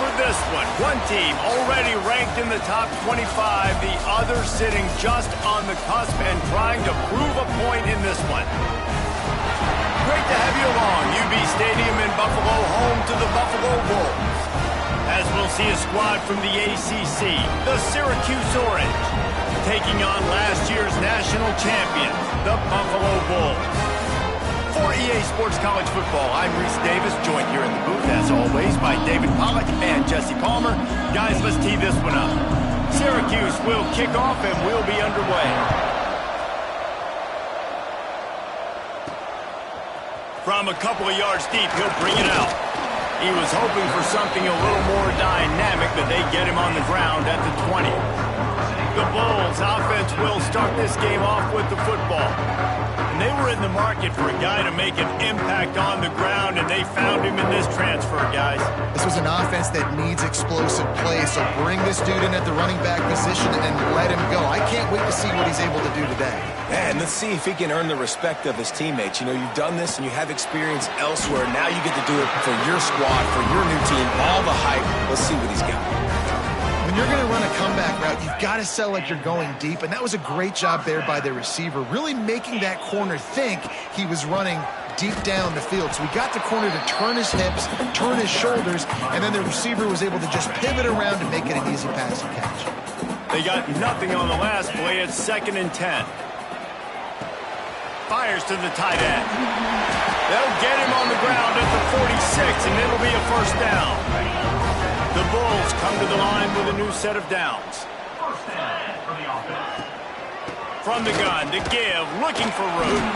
for this one. One team already ranked in the top 25, the other sitting just on the cusp and trying to prove a point in this one. Great to have you along. UB Stadium in Buffalo, home to the Buffalo Wolves. As we'll see a squad from the ACC, the Syracuse Orange, taking on last year's national champions, the Buffalo Bulls. For EA Sports College Football, I'm Reese Davis, joined here in the booth, as always, by David Pollack and Jesse Palmer. Guys, let's tee this one up. Syracuse will kick off and we'll be underway. From a couple of yards deep, he'll bring it out. He was hoping for something a little more dynamic, but they get him on the ground at the 20. The Bulls offense will start this game off with the football. And they were in the market for a guy to make an impact on the ground, and they found him in this transfer, guys. This was an offense that needs explosive play, so bring this dude in at the running back position and let him go. I can't wait to see what he's able to do today. And let's see if he can earn the respect of his teammates. You know, you've done this and you have experience elsewhere. Now you get to do it for your squad, for your new team, all the hype. Let's see what he's got. When you're going to run a comeback route, you've got to sell like you're going deep, and that was a great job there by the receiver, really making that corner think he was running deep down the field. So he got the corner to turn his hips, turn his shoulders, and then the receiver was able to just pivot around and make it an easy pass and catch. They got nothing on the last play. It's 2nd and 10. Fires to the tight end. They'll get him on the ground at the 46, and it'll be a first down. The Bulls come to the line with a new set of downs. From the gun to give, looking for room.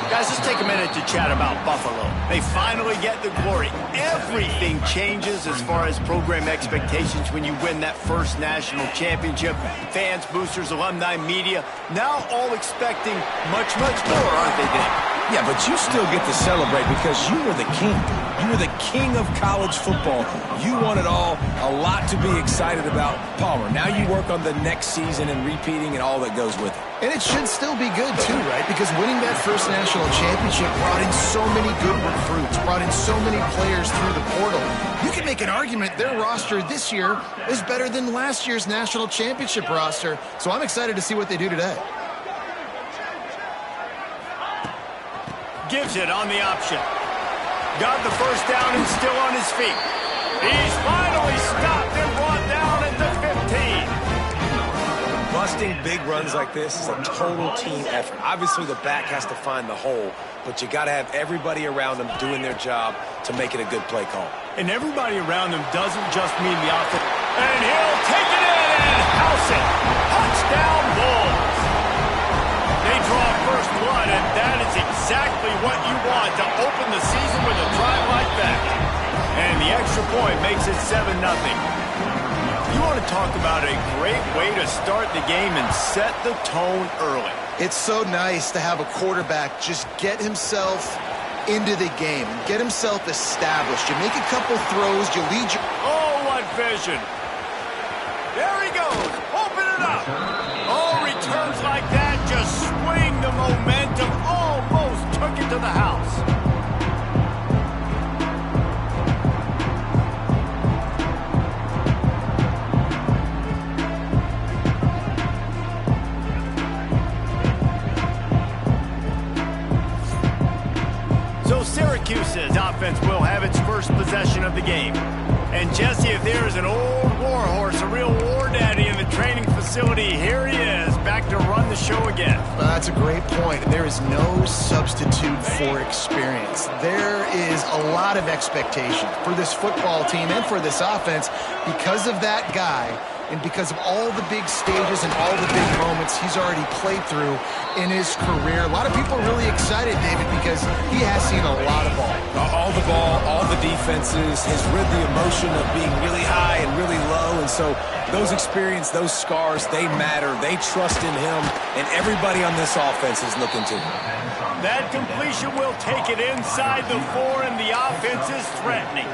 Guys, let's take a minute to chat about Buffalo. They finally get the glory. Everything changes as far as program expectations when you win that first national championship. Fans, boosters, alumni, media, now all expecting much, much more, aren't they, Dave? Yeah, but you still get to celebrate because you were the king. You were the king of college football. You won it all. A lot to be excited about. Palmer, now you work on the next season and repeating and all that goes with it. And it should still be good, too, right? Because winning that first national championship brought in so many good recruits, brought in so many players through the portal. You can make an argument their roster this year is better than last year's national championship roster. So I'm excited to see what they do today. Gives it on the option. Got the first down and still on his feet. He's finally stopped and brought down at the 15. Busting big runs like this is a total team effort. Obviously, the back has to find the hole, but you got to have everybody around them doing their job to make it a good play call. And everybody around them doesn't just mean the offense. And he'll take it in and house it. Touchdown, Bulls. They draw first blood, and that is exactly what you want to open the season with a drive like that. And the extra point makes it 7-0. You want to talk about a great way to start the game and set the tone early. It's so nice to have a quarterback just get himself into the game, get himself established. You make a couple throws, you lead your... Oh, what vision. There he goes. Open it up. Oh, returns like that just swing the momentum. Almost took it to the house. So Syracuse's offense will have its first possession of the game. And Jesse, if there is an old war horse, a real war daddy in the training facility, here he is, back to run the show again. That's a great point. There is no substitute for experience. There is a lot of expectation for this football team and for this offense because of that guy and because of all the big stages and all the big moments he's already played through in his career. A lot of people are really excited, David, because he has seen a lot of ball. All the ball, all the defenses, has rid the emotion of being really high and really low. And so those experience, those scars, they matter. They trust in him, and everybody on this offense is looking to him. That completion will take it inside the 4, and the offense is threatening.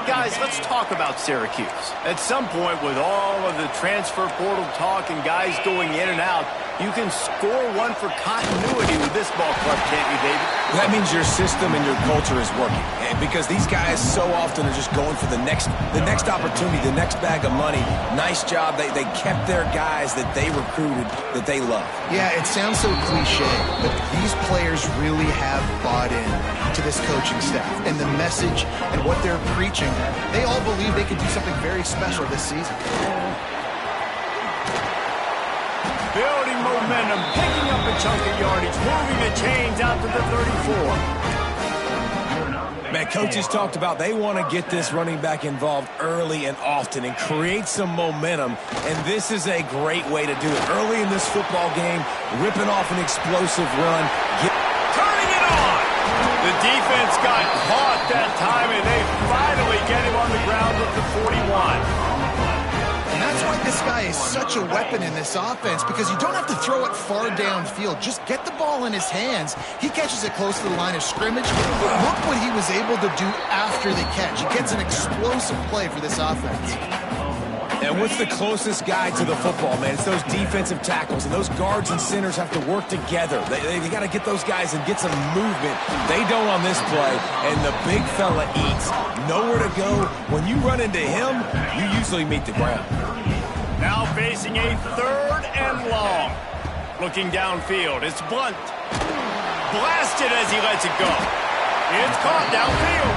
Guys, let's talk about Syracuse. At some point, with all of the transfer portal talk and guys going in and out, you can score one for continuity with this ball club, can't you, David? That means your system and your culture is working. And because these guys so often are just going for the next opportunity, the next bag of money. Nice job. They kept their guys that they recruited, that they love. Yeah, it sounds so cliche, but these players really have bought in to this coaching staff and the message and what they're preaching. They all believe they can do something very special this season. Building momentum, picking up a chunk of yardage, moving the chains out to the 34. Man, coaches talked about they want to get this running back involved early and often and create some momentum, and this is a great way to do it. Early in this football game, ripping off an explosive run. Turning it on! The defense got caught that time, and they finally get him on the ground with the 41. That's why this guy is such a weapon in this offense, because you don't have to throw it far downfield. Just get the ball in his hands. He catches it close to the line of scrimmage, but look what he was able to do after the catch. He gets an explosive play for this offense. And what's the closest guy to the football, man? It's those defensive tackles, and those guards and centers have to work together. They got to get those guys and get some movement. They don't on this play, and the big fella eats. Nowhere to go. When you run into him, you usually meet the ground. Now facing a 3rd and long. Looking downfield, it's Blunt. Blasted as he lets it go. It's caught downfield.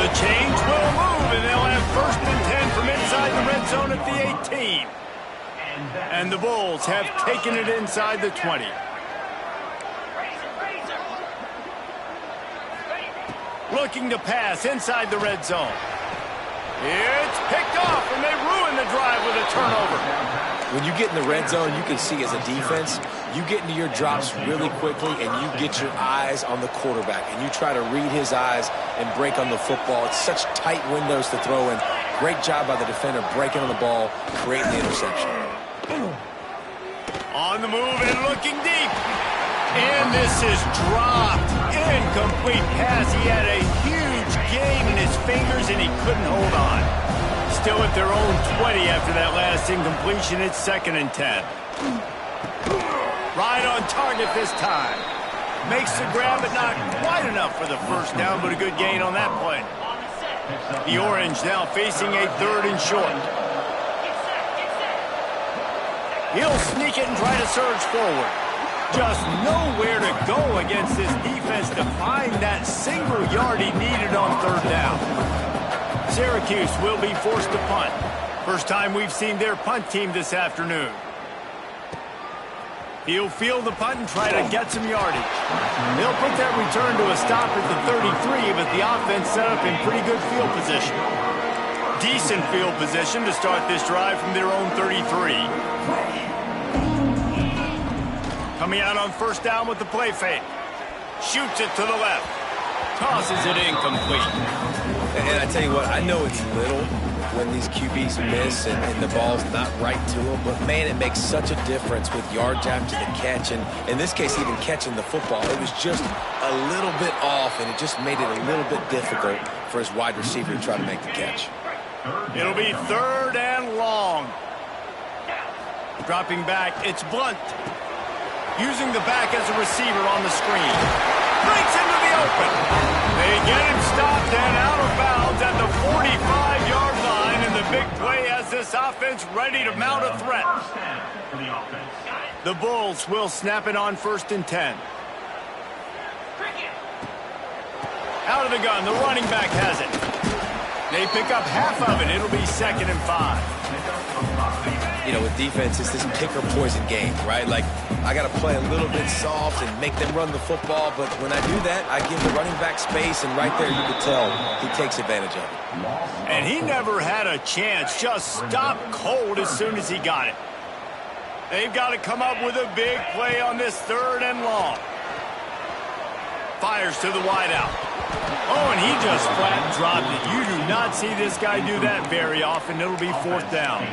The chains will move, and they'll have 1st and 10 from inside the red zone at the 18. And the Bulls have taken it inside the 20. Looking to pass inside the red zone. It's picked off, and they ruin the drive with a turnover. When you get in the red zone, you can see as a defense, you get into your drops really quickly, and you get your eyes on the quarterback, and you try to read his eyes and break on the football. It's such tight windows to throw in. Great job by the defender breaking on the ball, creating the interception. On the move and looking deep. And this is dropped. Incomplete pass. He had a huge gain in his fingers, and he couldn't hold on. Still at their own 20 after that last incompletion. It's 2nd and 10. Right on target this time. Makes the grab, but not quite enough for the 1st down, but a good gain on that play. The Orange now facing a 3rd and short. He'll sneak it and try to surge forward. Just nowhere to go against this defense to find that single yard he needed on 3rd down. Syracuse will be forced to punt. First time we've seen their punt team this afternoon. He'll field the punt and try to get some yardage. They'll put that return to a stop at the 33, but the offense set up in pretty good field position. Decent field position to start this drive from their own 33. Coming out on 1st down with the play fake. Shoots it to the left. Tosses it incomplete. And I tell you what, I know it's little when these QBs miss and the ball's not right to them, but man, it makes such a difference with yards after the catch, and in this case, even catching the football. It was just a little bit off, and it just made it a little bit difficult for his wide receiver to try to make the catch. It'll be 3rd and long. Dropping back, it's Blunt. Using the back as a receiver on the screen. Breaks into the open. They get him stopped and out of bounds at the 45-yard line, and the big play has this offense ready to mount a threat. The Bulls will snap it on 1st and 10. Out of the gun, the running back has it. They pick up half of it. It'll be 2nd and 5. You know, with defense, it's this pick or poison game, right? Like, I got to play a little bit soft and make them run the football, but when I do that, I give the running back space, and right there you can tell he takes advantage of it. And he never had a chance, just stopped cold as soon as he got it. They've got to come up with a big play on this 3rd and long. Fires to the wideout. Oh, and he just flat dropped it. You do not see this guy do that very often. It'll be 4th down.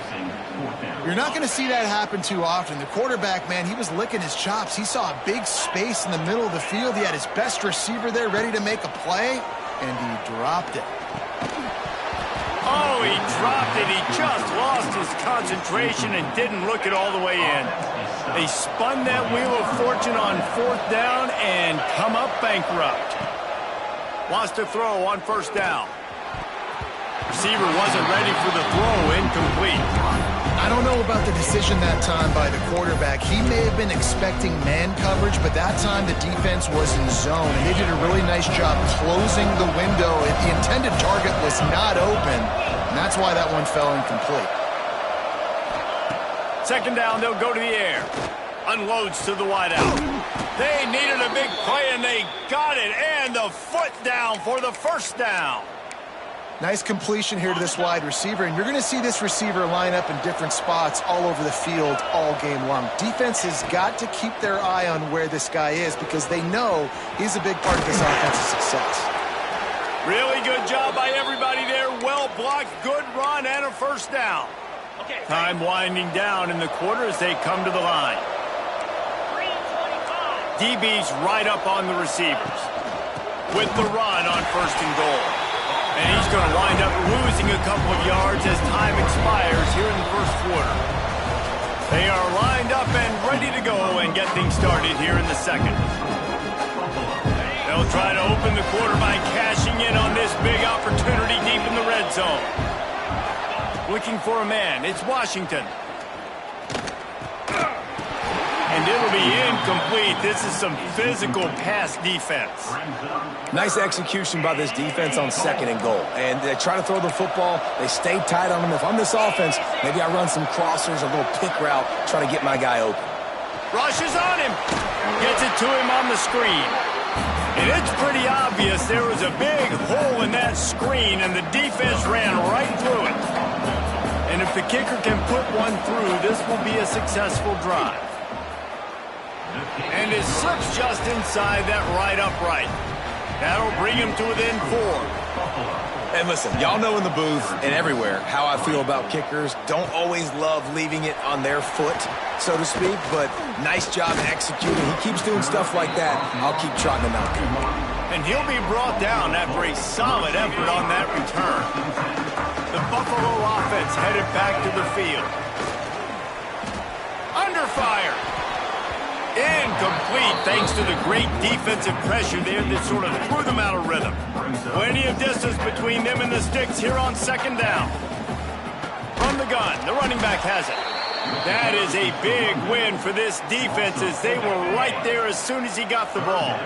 You're not going to see that happen too often. The quarterback, man, he was licking his chops. He saw a big space in the middle of the field. He had his best receiver there ready to make a play, and he dropped it. dropped it. He just lost his concentration and didn't look it all the way in. They spun that wheel of fortune on 4th down and come up bankrupt. Wants to throw on 1st down. Receiver wasn't ready for the throw, incomplete. I don't know about the decision that time by the quarterback. He may have been expecting man coverage, but that time the defense was in zone, and they did a really nice job closing the window. The intended target was not open, and that's why that one fell incomplete. 2nd down, they'll go to the air. Unloads to the wideout. They needed a big play, and they got it, and the foot down for the 1st down. Nice completion here to this wide receiver, and you're going to see this receiver line up in different spots all over the field all game long. Defense has got to keep their eye on where this guy is because they know he's a big part of this offensive success. Really good job by everybody there. Well blocked, good run, and a 1st down. Time winding down in the quarter as they come to the line. DB's right up on the receivers with the run on 1st and goal. And he's going to wind up losing a couple of yards as time expires here in the 1st quarter. They are lined up and ready to go and get things started here in the 2nd. They'll try to open the quarter by cashing in on this big opportunity deep in the red zone. Looking for a man. It's Washington. And it'll be incomplete. This is some physical pass defense. Nice execution by this defense on 2nd and goal. And they try to throw the football. They stay tight on them. If I'm this offense, maybe I run some crossers, a little pick route, try to get my guy open. Rushes on him. Gets it to him on the screen. And it's pretty obvious there was a big hole in that screen, and the defense ran right through it. And if the kicker can put one through, this will be a successful drive. And it slips just inside that right upright. That'll bring him to within 4. And listen, y'all know in the booth and everywhere how I feel about kickers. Don't always love leaving it on their foot, so to speak, but nice job executing. He keeps doing stuff like that. I'll keep trotting him out there. And he'll be brought down after a solid effort on that return. The Buffalo offense headed back to the field. Under fire. Incomplete thanks to the great defensive pressure there that sort of threw them out of rhythm. Plenty of distance between them and the sticks here on 2nd down. From the gun, the running back has it. That is a big win for this defense as they were right there as soon as he got the ball.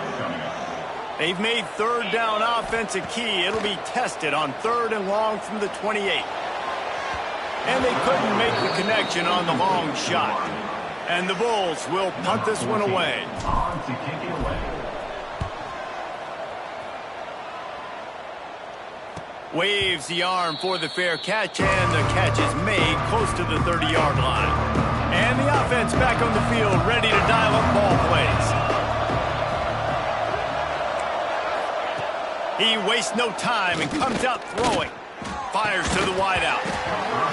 They've made 3rd down offense a key. It'll be tested on 3rd and long from the 28. And they couldn't make the connection on the long shot. And the Bulls will punt this one away. Waves the arm for the fair catch, and the catch is made close to the 30-yard line. And the offense back on the field, ready to dial up ball plays. He wastes no time and comes out throwing. Fires to the wideout.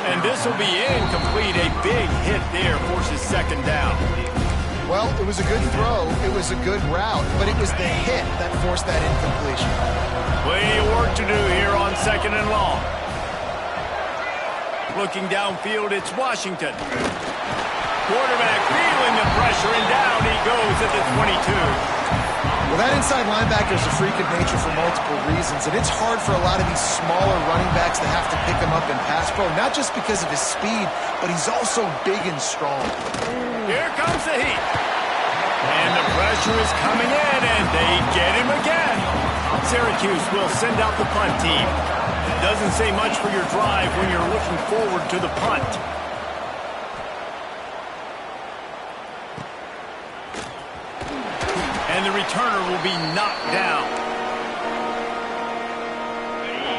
And this will be incomplete. A big hit there forces 2nd down. Well, it was a good throw. It was a good route, but it was the hit that forced that incompletion. Plenty of work to do here on 2nd and long. Looking downfield, it's Washington. Quarterback feeling the pressure, and down he goes at the 22. Well, that inside linebacker is a freak of nature for multiple reasons, and it's hard for a lot of these smaller running backs to have to pick him up in pass pro, not just because of his speed, but he's also big and strong. Here comes the heat. And the pressure is coming in, and they get him again. Syracuse will send out the punt team. It doesn't say much for your drive when you're looking forward to the punt. And the returner will be knocked down.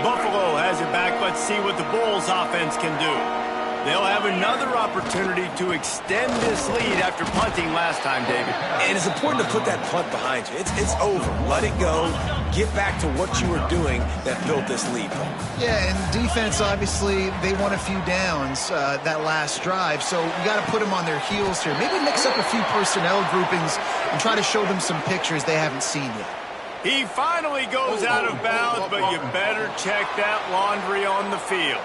Buffalo has it back. Let's see what the Bulls offense can do. They'll have another opportunity to extend this lead after punting last time, David. And it's important to put that punt behind you. It's over. Let it go. Get back to what you were doing that built this lead. Yeah, and defense, obviously, they won a few downs that last drive, so you got to put them on their heels here. Maybe mix up a few personnel groupings and try to show them some pictures they haven't seen yet. He finally goes out of bounds, but you better check that laundry on the field.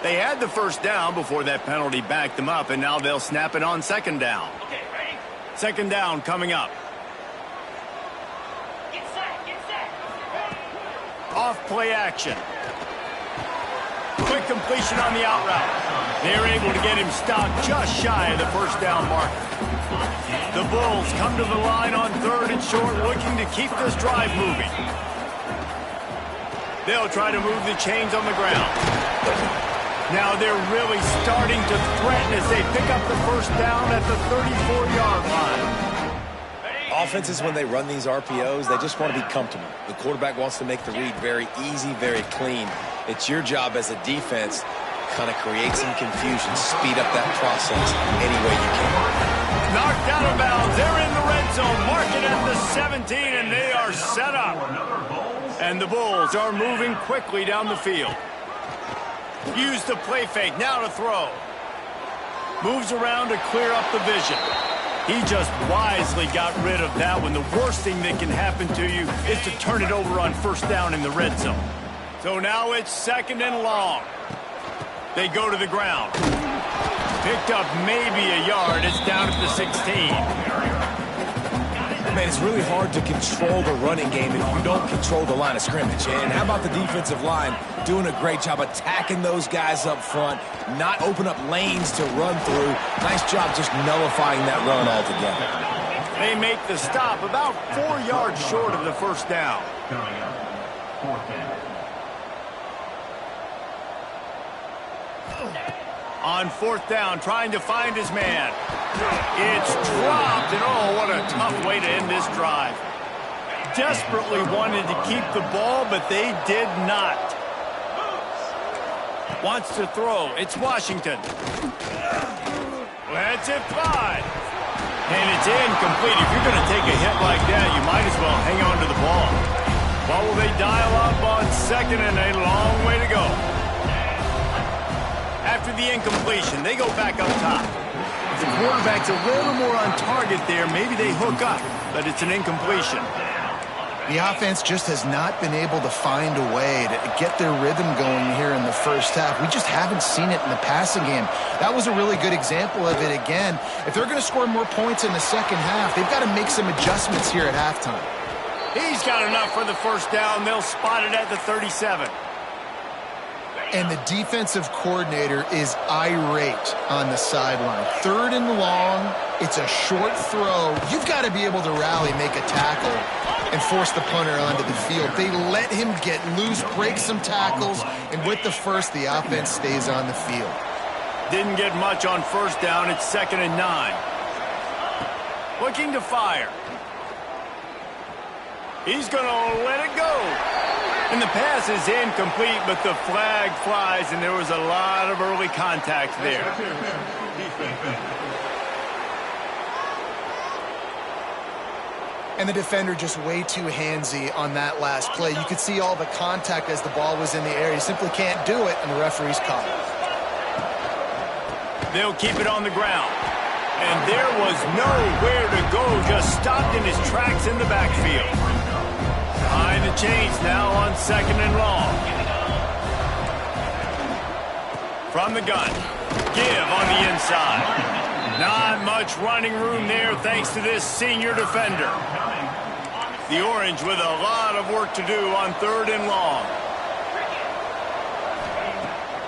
They had the first down before that penalty backed them up, and now they'll snap it on second down. Okay, ready? Second down coming up. Get set. Off play action. Quick completion on the out route. They're able to get him stopped just shy of the first down mark. The Bulls come to the line on third and short, looking to keep this drive moving. They'll try to move the chains on the ground. Now they're really starting to threaten as they pick up the first down at the 34-yard line. Offenses, when they run these RPOs, they just want to be comfortable. The quarterback wants to make the read very easy, very clean. It's your job as a defense to kind of create some confusion, speed up that process any way you can. Knocked out of bounds. They're in the red zone. Mark it at the 17, and they are set up. And the Bulls are moving quickly down the field. Use the play fake. Now to throw. Moves around to clear up the vision. He just wisely got rid of that one. The worst thing that can happen to you is to turn it over on first down in the red zone. So now it's second and long. They go to the ground. Picked up maybe a yard. It's down at the 16. Man, it's really hard to control the running game if you don't control the line of scrimmage. And how about the defensive line doing a great job attacking those guys up front, not open up lanes to run through. Nice job just nullifying that run altogether. They make the stop about 4 yards short of the first down. On fourth down, trying to find his man. It's dropped, and oh, what a tough way to end this drive. Desperately wanted to keep the ball, but they did not. Wants to throw. It's Washington. Lets it fly. And it's incomplete. If you're going to take a hit like that, you might as well hang on to the ball. What will they dial up on second, and a long way to go. After the incompletion, they go back up top. If the quarterback's a little more on target there, maybe they hook up, but it's an incompletion. The offense just has not been able to find a way to get their rhythm going here in the first half. We just haven't seen it in the passing game. That was a really good example of it again. If they're going to score more points in the second half, they've got to make some adjustments here at halftime. He's got enough for the first down. They'll spot it at the 37. And the defensive coordinator is irate on the sideline. Third and long, it's a short throw. You've got to be able to rally, make a tackle, and force the punter onto the field. They let him get loose, break some tackles, and with the first, the offense stays on the field. Didn't get much on first down. It's 2nd and 9. Looking to fire. He's going to let it go. And the pass is incomplete, but the flag flies, and there was a lot of early contact there. And the defender just way too handsy on that last play. You could see all the contact as the ball was in the air. You simply can't do it, and the referee's caught it. They'll keep it on the ground. And there was nowhere to go, just stopped in his tracks in the backfield. Behind the chains now on 2nd and long. From the gun. Give on the inside. Not much running room there thanks to this senior defender. The Orange with a lot of work to do on 3rd and long.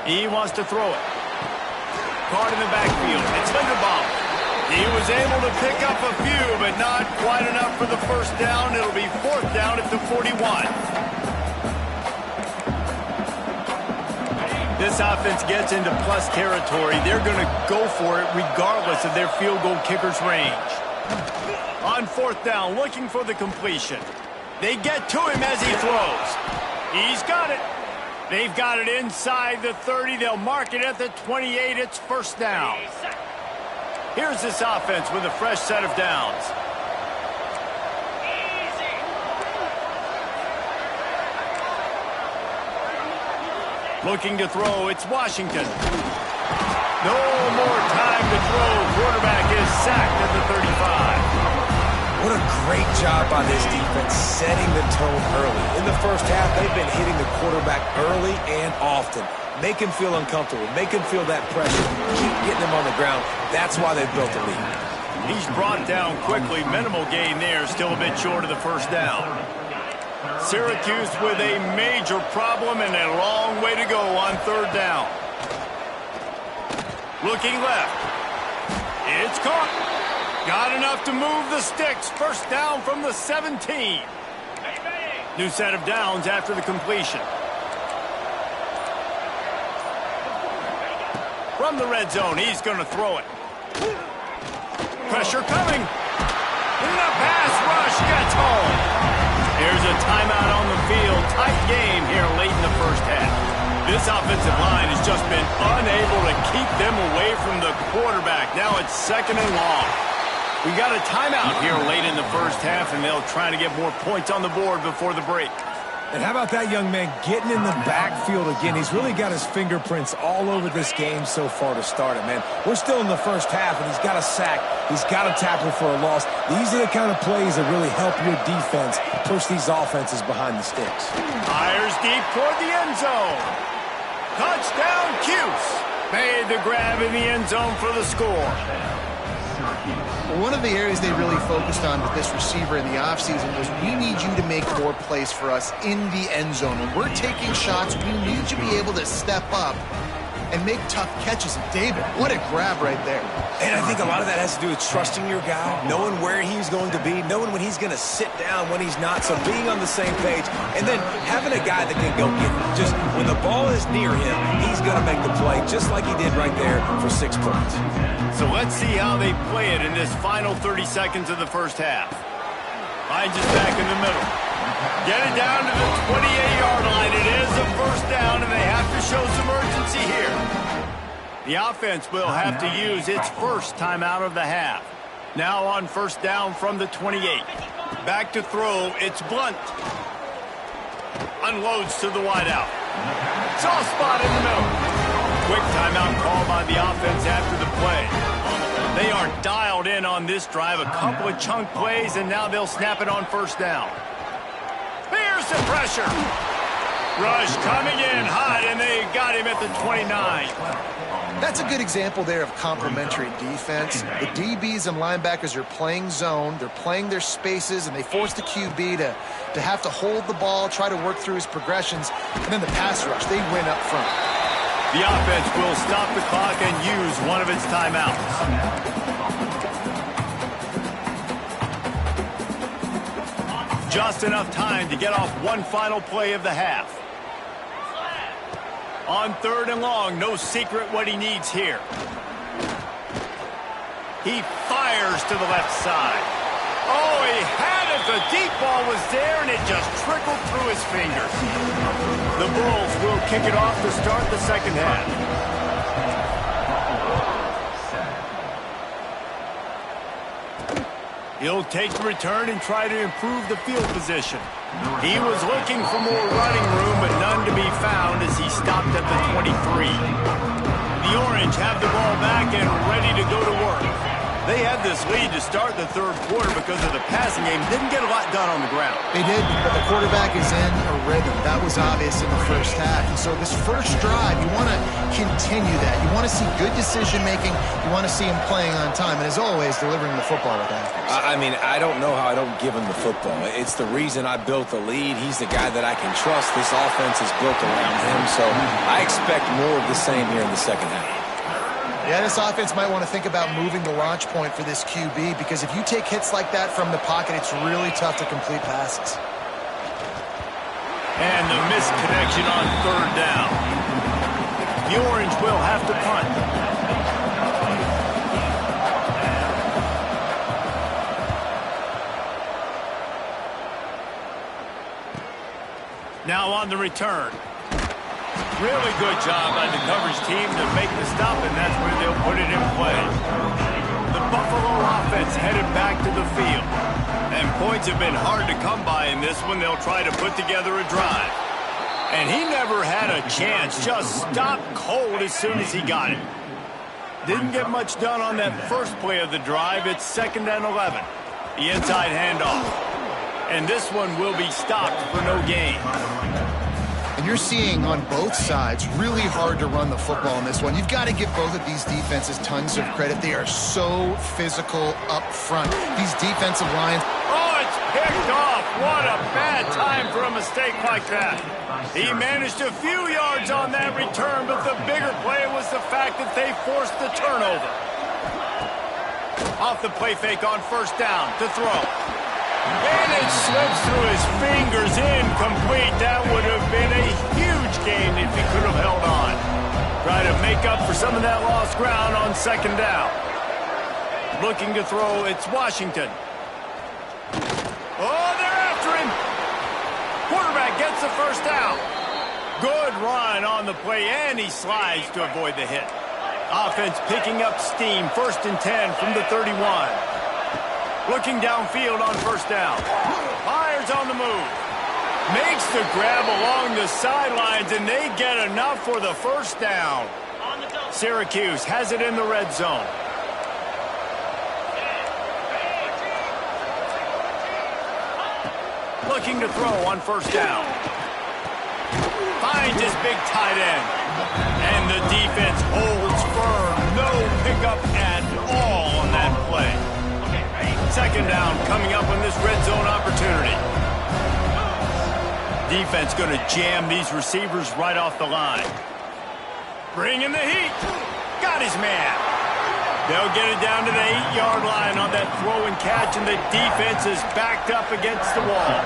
He wants to throw it. Caught in the backfield. It's Linderbaum. He was able to pick up a few, but not quite enough for the first down. It'll be 4th down at the 41. This offense gets into plus territory. They're going to go for it regardless of their field goal kicker's range. On 4th down, looking for the completion. They get to him as he throws. He's got it. They've got it inside the 30. They'll mark it at the 28. It's 1st down. Here's this offense with a fresh set of downs. Looking to throw, it's Washington. No more time to throw. Quarterback is sacked at the 35. What a great job by this defense setting the tone early. In the first half, they've been hitting the quarterback early and often. Make him feel uncomfortable. Make him feel that pressure. Keep getting him on the ground. That's why they've built a lead. He's brought down quickly. Minimal gain there. Still a bit short of the first down. Syracuse with a major problem and a long way to go on third down. Looking left. It's caught. Got enough to move the sticks. First down from the 17. New set of downs after the completion. From the red zone, he's going to throw it. Pressure coming. And the pass rush gets home. Here's a timeout on the field. Tight game here late in the first half. This offensive line has just been unable to keep them away from the quarterback. Now it's second and long. We got a timeout here late in the first half, and they'll try to get more points on the board before the break. And how about that young man getting in the backfield again? He's really got his fingerprints all over this game so far to start it, man. We're still in the first half, and he's got a sack. He's got a tackle for a loss. These are the kind of plays that really help your defense push these offenses behind the sticks. Fires deep toward the end zone. Touchdown, Cuse. Made the grab in the end zone for the score. One of the areas they really focused on with this receiver in the offseason was we need you to make more plays for us in the end zone. When we're taking shots, we need you to be able to step up and make tough catches. And David, what a grab right there. And I think a lot of that has to do with trusting your guy, knowing where he's going to be, knowing when he's going to sit down, when he's not, so being on the same page, and then having a guy that can go get it. Just when the ball is near him, he's going to make the play, just like he did right there for 6 points. So let's see how they play it in this final 30 seconds of the first half. Hines is back in the middle. Get it down to the 28-yard line. It is a first down, and they have to show some urgency here. The offense will have to use its first timeout of the half. Now on first down from the 28. Back to throw. It's Blunt. Unloads to the wideout. Soft spot in the middle. Quick timeout call by the offense after the play. They are dialed in on this drive. A couple of chunk plays, and now they'll snap it on first down. Here's the pressure. Rush coming in hot, and they got him at the 29. That's a good example there of complementary defense. The DBs and linebackers are playing zone. They're playing their spaces, and they force the QB to have to hold the ball, try to work through his progressions, and then the pass rush, they win up front. The offense will stop the clock and use one of its timeouts. Just enough time to get off one final play of the half. On third and long, no secret what he needs here. He fires to the left side. Oh, he had it. The deep ball was there, and it just trickled through his fingers. The Bulls will kick it off to start the second half. He'll take the return and try to improve the field position. He was looking for more running room, but none to be found as he stopped at the 23. The Orange have the ball back and ready to go to work. They had this lead to start the third quarter because of the passing game. Didn't get a lot done on the ground. They did, but the quarterback is in a rhythm. That was obvious in the first half. And so this first drive, you want to continue that. You want to see good decision-making. You want to see him playing on time. And as always, delivering the football with accuracy. I mean, I don't know how I don't give him the football. It's the reason I built the lead. He's the guy that I can trust. This offense is built around him. So I expect more of the same here in the second half. Yeah, this offense might want to think about moving the launch point for this QB, because if you take hits like that from the pocket, it's really tough to complete passes. And the missed connection on third down. The Orange will have to punt. Now on the return. Really good job by the coverage team to make the stop, and that's where they'll put it in play. The Buffalo offense headed back to the field. And points have been hard to come by in this one. They'll try to put together a drive. And he never had a chance. Just stopped cold as soon as he got it. Didn't get much done on that first play of the drive. It's 2nd and 11. The inside handoff. And this one will be stopped for no gain. And you're seeing on both sides really hard to run the football in this one. You've got to give both of these defenses tons of credit. They are so physical up front. These defensive lines. Oh, it's picked off. What a bad time for a mistake like that. He managed a few yards on that return, but the bigger play was the fact that they forced the turnover. Off the play fake on first down to throw. And it slips through his fingers, incomplete. That would have been a huge gain if he could have held on. Try to make up for some of that lost ground on second down. Looking to throw, it's Washington. Oh, they're after him. Quarterback gets the first down. Good run on the play, and he slides to avoid the hit. Offense picking up steam, 1st and 10 from the 31. Looking downfield on first down. Fires on the move. Makes the grab along the sidelines, and they get enough for the first down. Syracuse has it in the red zone. Looking to throw on first down. Finds his big tight end. And the defense holds firm. No pickup at all on that play. Second down coming up on this red zone opportunity. Defense going to jam these receivers right off the line. Bringing the heat. Got his man. They'll get it down to the 8-yard line on that throw and catch, and the defense is backed up against the wall.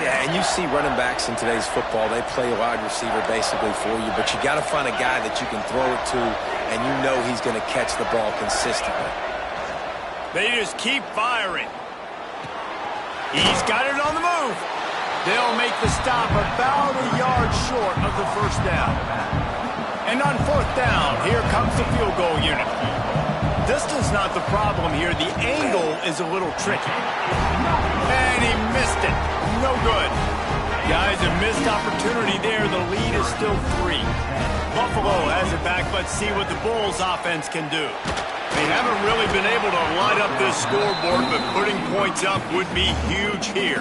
Yeah, and you see running backs in today's football, they play a wide receiver basically for you, but you got to find a guy that you can throw it to, and you know he's going to catch the ball consistently. They just keep firing. He's got it on the move. They'll make the stop about a yard short of the first down. And on fourth down, here comes the field goal unit. Distance not the problem here. The angle is a little tricky. And he missed it. No good. Guys, a missed opportunity there. The lead is still 3. Buffalo has it back. Let's see what the Bulls offense can do. They haven't really been able to light up this scoreboard, but putting points up would be huge here.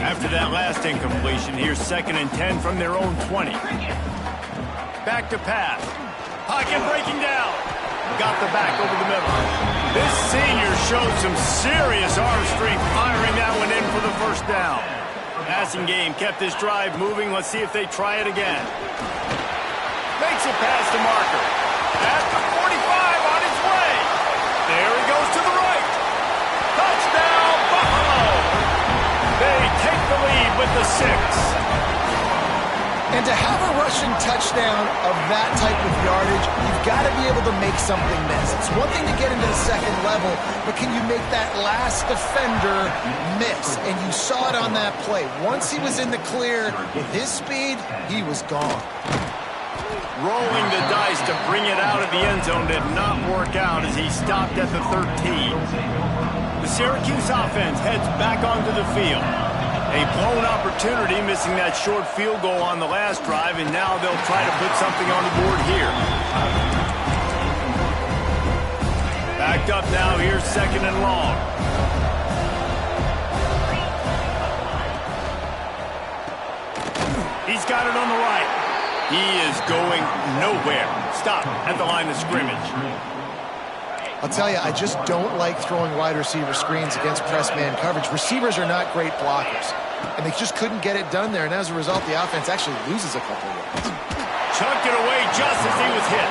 After that last incompletion, here's 2nd and 10 from their own 20. Back to pass. Pocket breaking down. Got the back over the middle. This senior showed some serious arm strength firing that one in for the first down. Passing game kept this drive moving. Let's see if they try it again. Makes it past the marker. At the 45 on his way. There he goes to the right. Touchdown, Buffalo. They take the lead with the 6. And to have a rushing touchdown of that type of yardage, you've got to be able to make something miss. It's one thing to get into the second level, but can you make that last defender miss? And you saw it on that play. Once he was in the clear, with his speed, he was gone. Rolling the dice to bring it out of the end zone did not work out as he stopped at the 13. The Syracuse offense heads back onto the field. A blown opportunity, missing that short field goal on the last drive, and now they'll try to put something on the board here. Backed up now, here's 2nd and long. He's got it on the right. He is going nowhere. Stop at the line of scrimmage. I'll tell you, I just don't like throwing wide receiver screens against press man coverage. Receivers are not great blockers, and they just couldn't get it done there, and as a result, the offense actually loses a couple of yards. Chucked it away just as he was hit.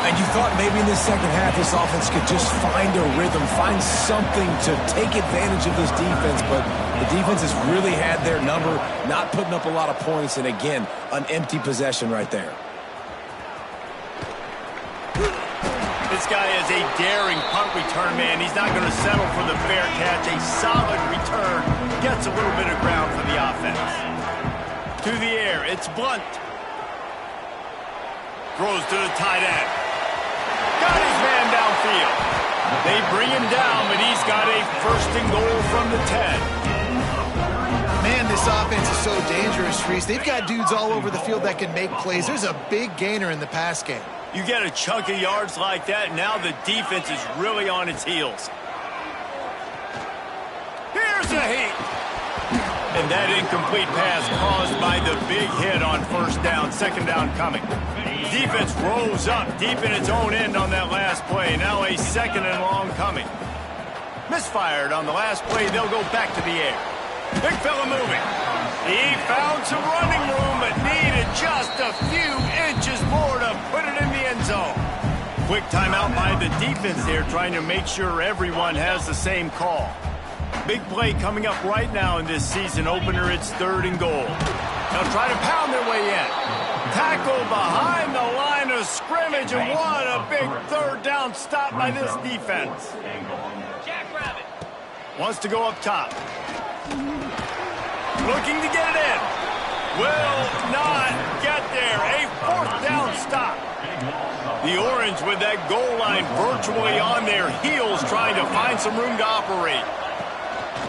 And you thought maybe in this second half this offense could just find a rhythm, find something to take advantage of this defense, but the defense has really had their number, not putting up a lot of points, and again, an empty possession right there. This guy is a daring punt return man. He's not going to settle for the fair catch. A solid return. Gets a little bit of ground for the offense. To the air. It's Blunt. Throws to the tight end. Got his man downfield. They bring him down, but he's got a 1st and goal from the 10. Man, this offense is so dangerous, Reese. They've got dudes all over the field that can make plays. There's a big gainer in the pass game. You get a chunk of yards like that, now the defense is really on its heels. the heat. And that incomplete pass caused by the big hit on first down, second down coming. Defense rose up deep in its own end on that last play. Now a second and long coming. Misfired on the last play. They'll go back to the air. Big fella moving. He found some running room, but needed just a few inches more to put it in the end zone. Quick timeout by the defense there, trying to make sure everyone has the same call. Big play coming up right now in this season opener. It's 3rd and goal. They'll try to pound their way in. Tackle behind the line of scrimmage, and what a big 3rd down stop by this defense. Jackrabbit wants to go up top. Looking to get it in. Will not get there. A 4th down stop. The Orange with that goal line virtually on their heels, trying to find some room to operate.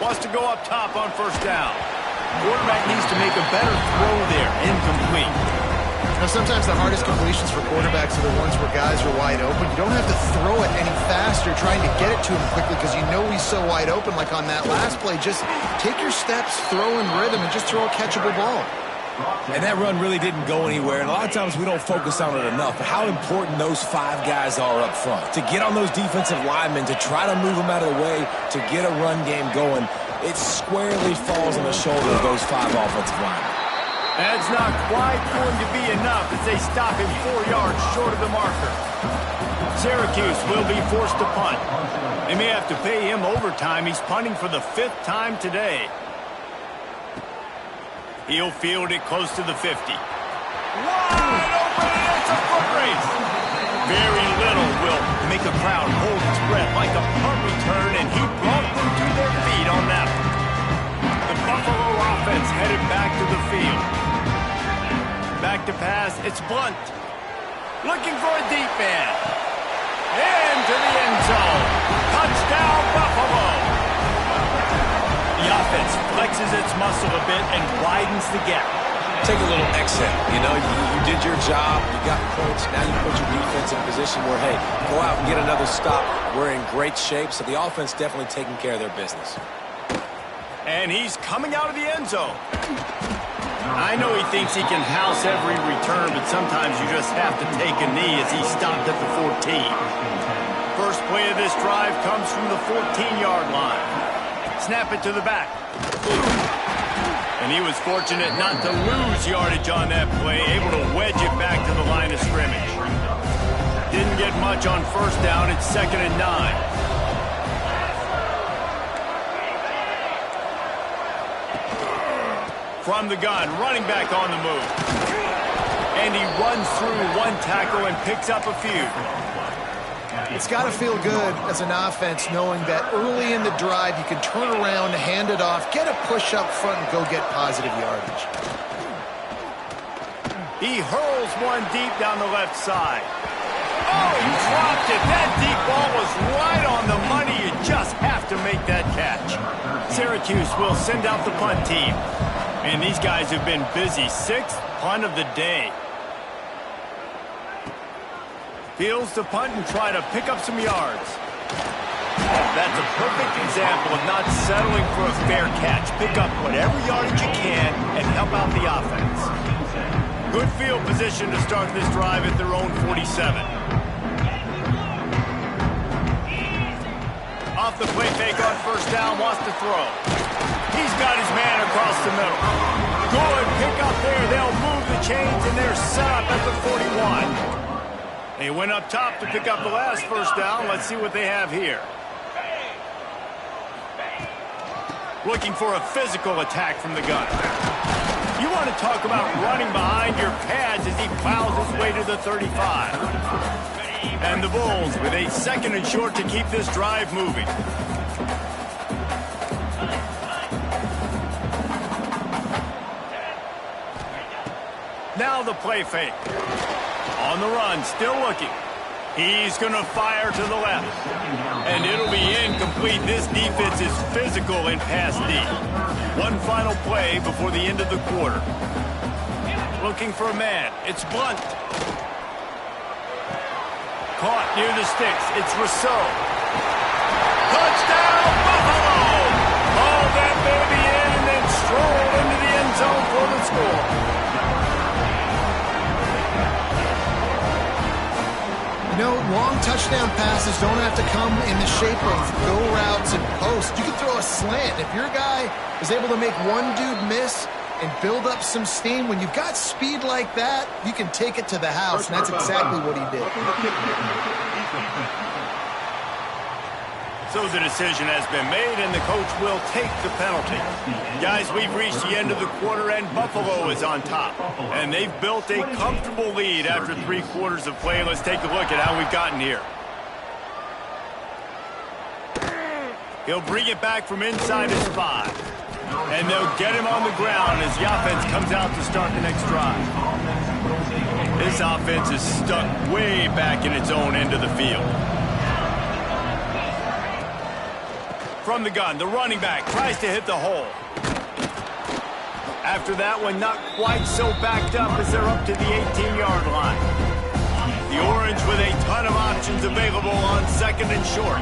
Wants to go up top on first down. Quarterback needs to make a better throw there. Incomplete. Now, sometimes the hardest completions for quarterbacks are the ones where guys are wide open. You don't have to throw it any faster trying to get it to him quickly because you know he's so wide open, like on that last play. Just take your steps, throw in rhythm, and just throw a catchable ball. And that run really didn't go anywhere. And a lot of times we don't focus on it enough. But how important those 5 guys are up front. To get on those defensive linemen, to try to move them out of the way, to get a run game going, it squarely falls on the shoulder of those 5 offensive linemen. That's not quite going to be enough as they stop him 4 yards short of the marker. Syracuse will be forced to punt. They may have to pay him overtime. He's punting for the 5th time today. He'll field it close to the 50. Wide open, and it's a foot race. Very little will make a crowd hold its breath like a punt return, and he brought them to their feet on that one. The Buffalo offense headed back to the field. Back to pass, it's Blunt. Looking for a deep man. Into the end zone. Touchdown, Buffalo. The offense flexes its muscle a bit and widens the gap. Take a little exhale. You know, you did your job. You got points. Now you put your defense in a position where, hey, go out and get another stop. We're in great shape, so the offense definitely taking care of their business. And he's coming out of the end zone. I know he thinks he can house every return, but sometimes you just have to take a knee as he stopped at the 14. First play of this drive comes from the 14-yard line. Snap it to the back. And he was fortunate not to lose yardage on that play, able to wedge it back to the line of scrimmage. Didn't get much on first down. It's 2nd and 9. From the gun, running back on the move. And he runs through 1 tackle and picks up a few. It's got to feel good as an offense knowing that early in the drive you can turn around, hand it off, get a push up front, and go get positive yardage. He hurls one deep down the left side. Oh, he dropped it. That deep ball was right on the money. You just have to make that catch. Syracuse will send out the punt team. And these guys have been busy. 6th punt of the day. Fields to punt and try to pick up some yards. That's a perfect example of not settling for a fair catch. Pick up whatever yardage you can and help out the offense. Good field position to start this drive at their own 47. Off the play fake on first down, wants to throw. He's got his man across the middle. Good pick up there. They'll move the chains, and they're set up at the 41. They went up top to pick up the last first down. Let's see what they have here. Looking for a physical attack from the gun. You want to talk about running behind your pads as he plows his way to the 35. And the Bulls with a 2nd and short to keep this drive moving. Now the play fake. On the run, still looking. He's going to fire to the left. And it'll be incomplete. This defense is physical in pass D. One final play before the end of the quarter. Looking for a man. It's Blunt. Caught near the sticks. It's Rousseau. Touchdown, Buffalo! Oh, that baby in and then strolled into the end zone for the score. You know, long touchdown passes don't have to come in the shape of go routes and posts. You can throw a slant. If your guy is able to make one dude miss and build up some steam, when you've got speed like that, you can take it to the house, and that's exactly what he did. So the decision has been made, and the coach will take the penalty. Guys, we've reached the end of the quarter, and Buffalo is on top. And they've built a comfortable lead after 3 quarters of play. Let's take a look at how we've gotten here. He'll bring it back from inside his 5. And they'll get him on the ground as the offense comes out to start the next drive. This offense is stuck way back in its own end of the field. From the gun, the running back tries to hit the hole. After that one, not quite so backed up as they're up to the 18-yard line. The Orange with a ton of options available on 2nd and short.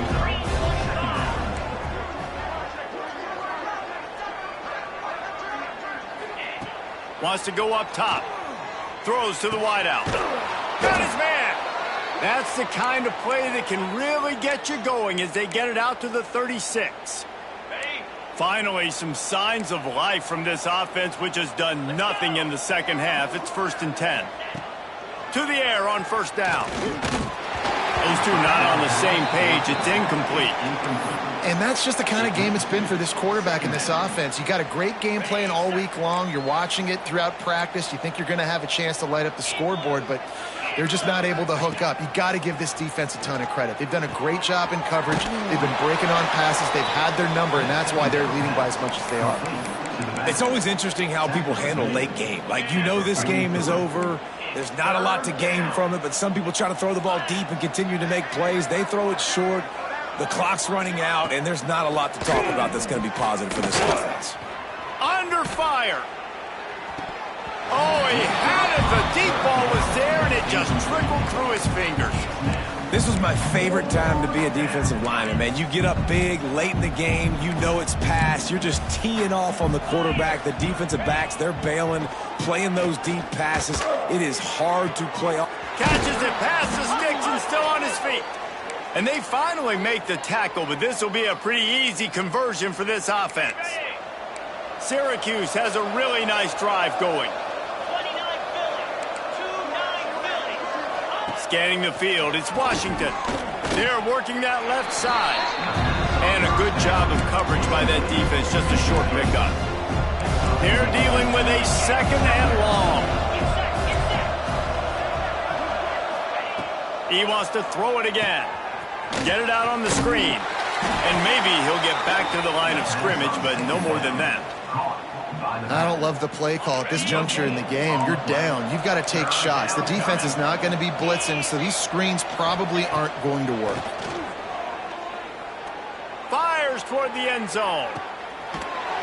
Wants to go up top. Throws to the wideout. Got his man. That's the kind of play that can really get you going as they get it out to the 36. Finally, some signs of life from this offense, which has done nothing in the second half. It's 1st and 10. To the air on 1st down. Those two not on the same page. It's incomplete. And that's just the kind of game it's been for this quarterback in this offense. You got a great game plan all week long. You're watching it throughout practice. You think you're going to have a chance to light up the scoreboard, but they're just not able to hook up. You got to give this defense a ton of credit. They've done a great job in coverage. They've been breaking on passes. They've had their number, and that's why they're leading by as much as they are. It's always interesting how people handle late game. Like, you know this game is over. There's not a lot to gain from it, but some people try to throw the ball deep and continue to make plays. They throw it short. The clock's running out, and there's not a lot to talk about that's going to be positive for this offense. Under fire. Oh, he had it. The deep ball was there, and it just trickled through his fingers. This was my favorite time to be a defensive lineman, man. You get up big, late in the game. You know it's past. You're just teeing off on the quarterback. The defensive backs, they're bailing, playing those deep passes. It is hard to play. Catches it past the sticks and still on his feet. And they finally make the tackle, but this will be a pretty easy conversion for this offense. Syracuse has a really nice drive going. Scanning the field, it's Washington. They're working that left side. And a good job of coverage by that defense, just a short pickup. They're dealing with a 2nd and long. He wants to throw it again. Get it out on the screen. And maybe he'll get back to the line of scrimmage, but no more than that. I don't love the play call at this juncture in the game. You're down. You've got to take shots. The defense is not going to be blitzing, so these screens probably aren't going to work. Fires toward the end zone.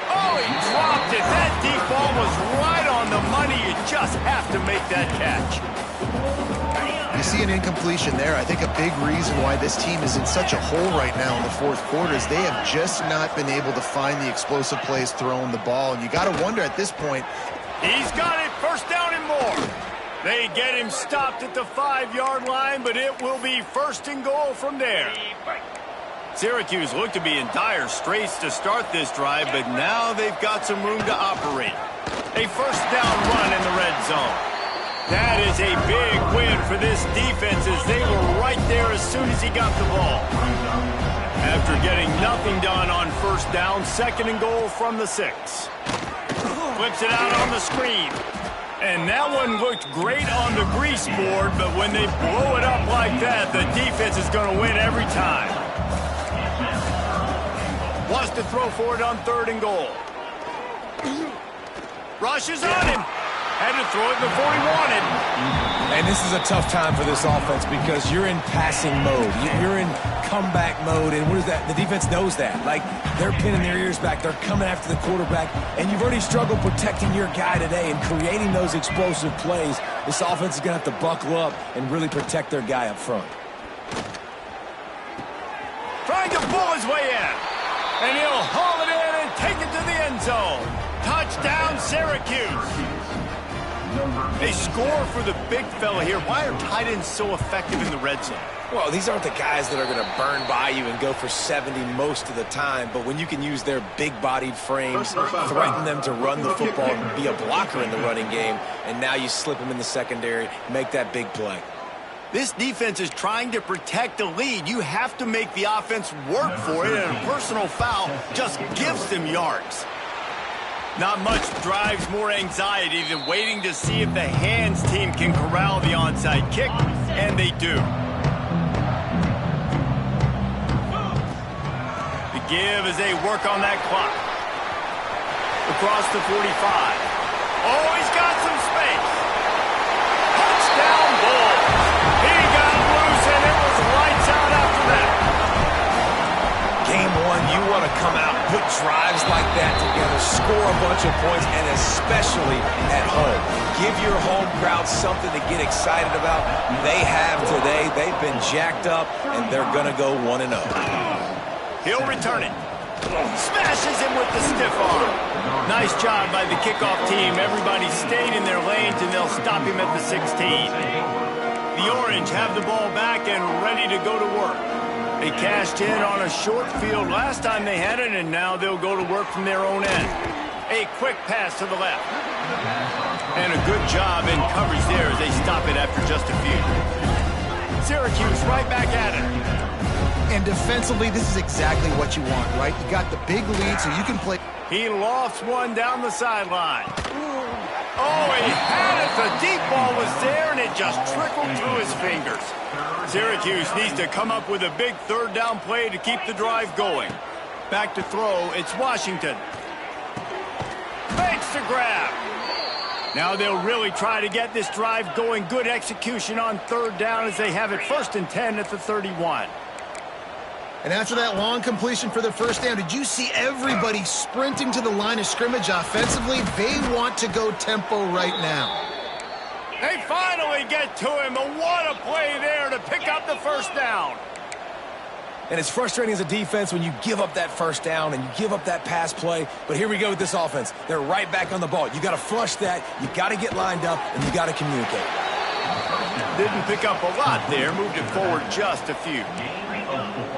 Oh, he dropped it. That deep ball was right on the money. You just have to make that catch. You see an incompletion there. I think a big reason why this team is in such a hole right now in the 4th quarter is they have just not been able to find the explosive plays throwing the ball. And you got to wonder at this point. He's got it. 1st down and more. They get him stopped at the 5-yard line, but it will be 1st and goal from there. Syracuse looked to be in dire straits to start this drive, but now they've got some room to operate. A 1st down run in the red zone. That is a big win for this defense as they were right there as soon as he got the ball. After getting nothing done on 1st down, 2nd and goal from the 6. Flips it out on the screen. And that one looked great on the grease board, but when they blow it up like that, the defense is going to win every time. Wants to throw for it on 3rd and goal. Rushes on him. Had to throw it before he wanted. And this is a tough time for this offense because you're in passing mode. You're in comeback mode, and what is that? The defense knows that. Like, they're pinning their ears back. They're coming after the quarterback, and you've already struggled protecting your guy today and creating those explosive plays. This offense is going to have to buckle up and really protect their guy up front. Trying to pull his way in, and he'll haul it in and take it end zone. Touchdown, Syracuse. They score for the big fella here. Why are tight ends so effective in the red zone? Well, these aren't the guys that are going to burn by you and go for 70 most of the time, but when you can use their big-bodied frames, threaten them to run the football and be a blocker in the running game, and now you slip them in the secondary, make that big play. This defense is trying to protect the lead. You have to make the offense work for it, and a personal foul just gives them yards. Not much drives more anxiety than waiting to see if the hands team can corral the onside kick, and they do. The give as they work on that clock. Across the 45. Oh, he's got some space. Touchdown, Bulls. He got loose, and it was lights out after that. Game one, you want to come out, put drives like that together, score a bunch of points, and especially at home. Give your home crowd something to get excited about. They have today. They've been jacked up, and they're going to go 1-0. He'll return it. Smashes him with the stiff arm. Nice job by the kickoff team. Everybody stayed in their lanes, and they'll stop him at the 16. The Orange have the ball back and ready to go to work. They cashed in on a short field last time they had it, and now they'll go to work from their own end. A quick pass to the left. And a good job in coverage there as they stop it after just a few. Syracuse right back at it. And defensively, this is exactly what you want, right? You got the big lead, so you can play. He lofts one down the sideline. Oh, he had it. The deep ball was there, and it just trickled through his fingers. Syracuse needs to come up with a big third down play to keep the drive going. Back to throw, it's Washington. Makes the grab. Now they'll really try to get this drive going. Good execution on third down as they have it 1st and 10 at the 31. And after that long completion for the first down, did you see everybody sprinting to the line of scrimmage offensively? They want to go tempo right now. They finally get to him, but what a play there to pick up the first down. And it's frustrating as a defense when you give up that first down and you give up that pass play. But here we go with this offense. They're right back on the ball. You got to flush that. You got to get lined up, and you got to communicate. Didn't pick up a lot there. Moved it forward just a few.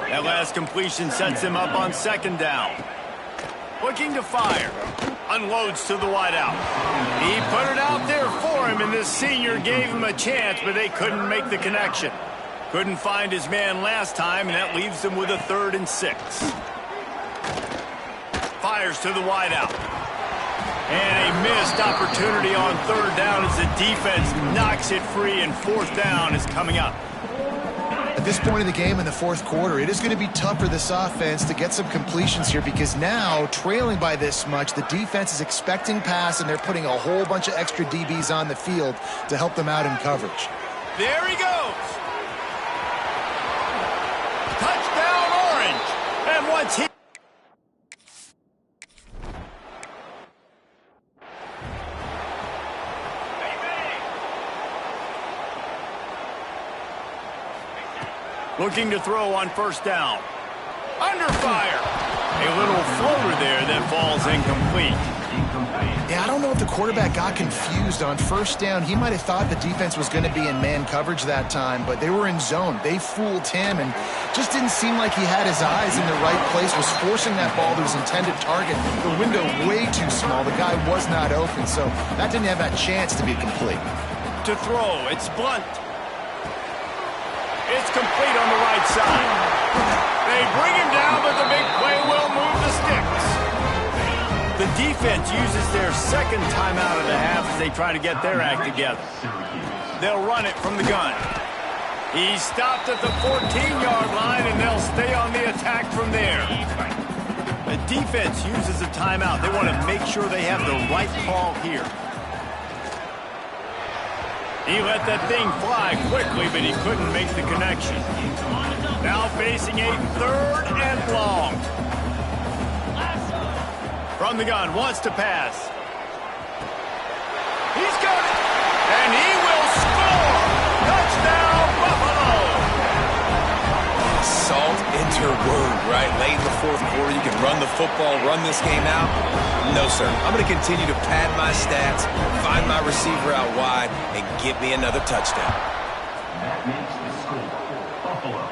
That last completion sets him up on 2nd down. Looking to fire. Unloads to the wideout. He put it out there for him, and this senior gave him a chance, but they couldn't make the connection. Couldn't find his man last time, and that leaves them with a 3rd and 6. Fires to the wideout. And a missed opportunity on 3rd down as the defense knocks it free, and 4th down is coming up. At this point in the game in the 4th quarter, it is going to be tough for this offense to get some completions here because now, trailing by this much, the defense is expecting pass, and they're putting a whole bunch of extra DBs on the field to help them out in coverage. There he goes. Touchdown, Orange. And once he... Looking to throw on 1st down. Under fire. A little floater there that falls incomplete. Yeah, I don't know if the quarterback got confused on 1st down. He might have thought the defense was going to be in man coverage that time, but they were in zone. They fooled him, and just didn't seem like he had his eyes in the right place, was forcing that ball to his intended target. The window way too small. The guy was not open, so that didn't have that chance to be complete. To throw, it's Blunt. It's complete on the right side. They bring him down, but the big play will move the sticks. The defense uses their 2nd timeout of the half as they try to get their act together. They'll run it from the gun. He's stopped at the 14-yard line, and they'll stay on the attack from there. The defense uses a timeout. They want to make sure they have the right call here. He let that thing fly quickly, but he couldn't make the connection. Now facing a 3rd and long. From the gun, wants to pass. He's got it, and he will score! Touchdown, Buffalo! Salt interwove, right? Late in the fourth quarter, you can run the football, run this game out. No, sir. I'm going to continue to pad my stats, find my receiver out wide, and get me another touchdown. That makes the score Buffalo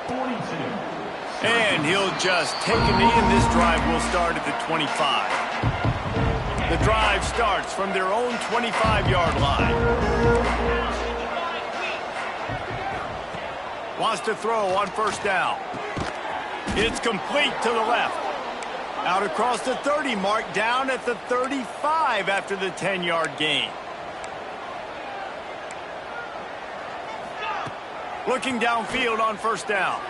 42. And he'll just take a knee, and this drive will start at the 25. The drive starts from their own 25-yard line. Wants to throw on first down. It's complete to the left. Out across the 30 mark, down at the 35 after the 10-yard gain. Looking downfield on first down.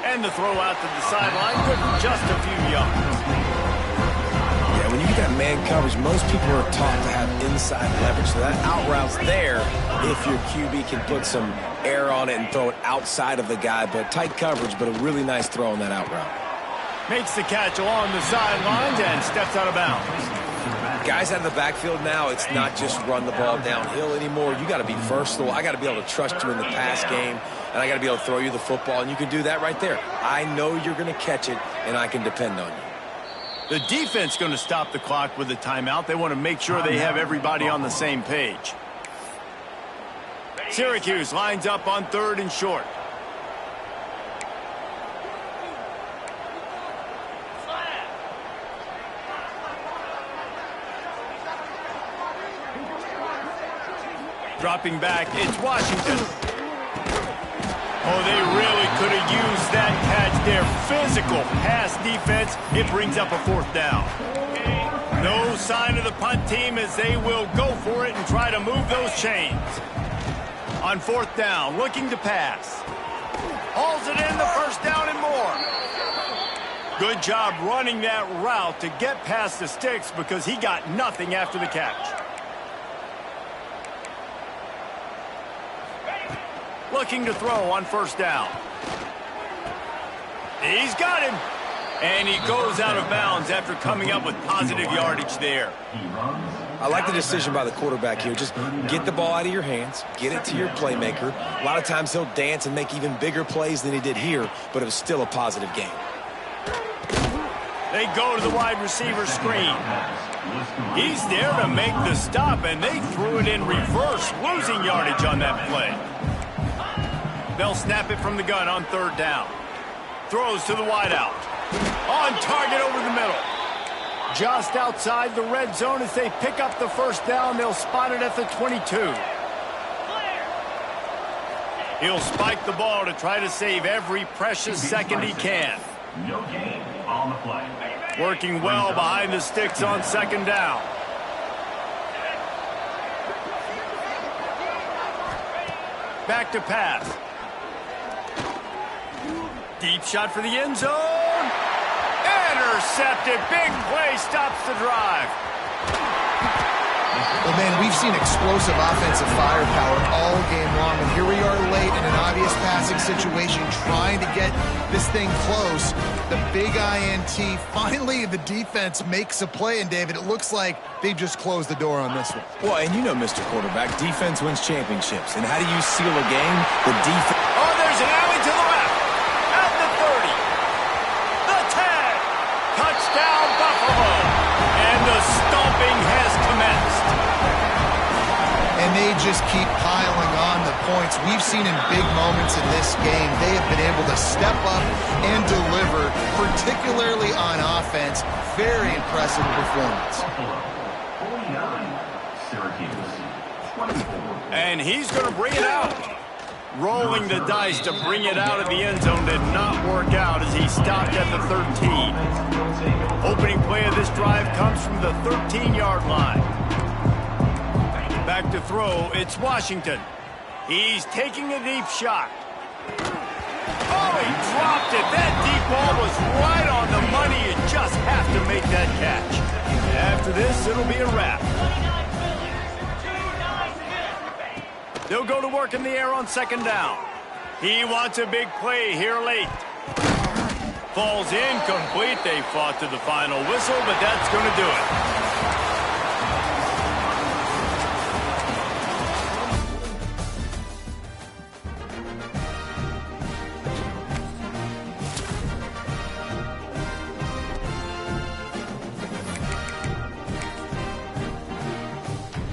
And the throw out to the sideline, good for just a few yards. Yeah, when you get that man coverage, most people are taught to have inside leverage. So that out route's there if your QB can put some air on it and throw it outside of the guy. But tight coverage, but a really nice throw on that out route. Makes the catch along the sidelines and steps out of bounds. Guys out of the backfield now, it's not just run the ball downhill anymore. You got to be versatile. I got to be able to trust you in the pass game, and I got to be able to throw you the football, and you can do that right there. I know you're going to catch it, and I can depend on you. The defense going to stop the clock with a timeout. They want to make sure they have everybody on the same page. Syracuse lines up on 3rd and short. Dropping back, it's Washington. Oh, they really could have used that catch there. Physical pass defense. It brings up a 4th down. No sign of the punt team as they will go for it and try to move those chains. On 4th down, looking to pass. Hauls it in, the first down and more. Good job running that route to get past the sticks because he got nothing after the catch. Looking to throw on first down. He's got him. And he goes out of bounds after coming up with positive yardage there. I like the decision by the quarterback here. Just get the ball out of your hands, get it to your playmaker. A lot of times he'll dance and make even bigger plays than he did here, but it was still a positive game. They go to the wide receiver screen. He's there to make the stop, and they threw it in reverse, losing yardage on that play. They'll snap it from the gun on 3rd down. Throws to the wideout. On target over the middle. Just outside the red zone as they pick up the first down. They'll spot it at the 22. He'll spike the ball to try to save every precious second he can. No gain on the play. Working well behind the sticks on 2nd down. Back to pass. Deep shot for the end zone. Intercepted. Big play stops the drive. Well, man, we've seen explosive offensive firepower all game long, and here we are late in an obvious passing situation trying to get this thing close. The big INT, finally the defense makes a play, and David, it looks like they just closed the door on this one. Well, and you know, Mr. Quarterback, defense wins championships. And how do you seal a game? The defense. Oh, there's an alley to the left. At the 30. The 10. Touchdown, Buffalo. And the stomping has commenced. And they just keep piling on the points. We've seen in big moments in this game, they have been able to step up and deliver, particularly on offense. Very impressive performance. 49, Syracuse 24. And he's going to bring it out. Rolling the dice to bring it out of the end zone did not work out as he stopped at the 13. Opening play of this drive comes from the 13-yard line. Back to throw, it's Washington. He's taking a deep shot. Oh, he dropped it. That deep ball was right on the money. You just have to make that catch. After this, it'll be a wrap. They'll go to work in the air on 2nd down. He wants a big play here late. Falls incomplete. They fought to the final whistle, but that's going to do it.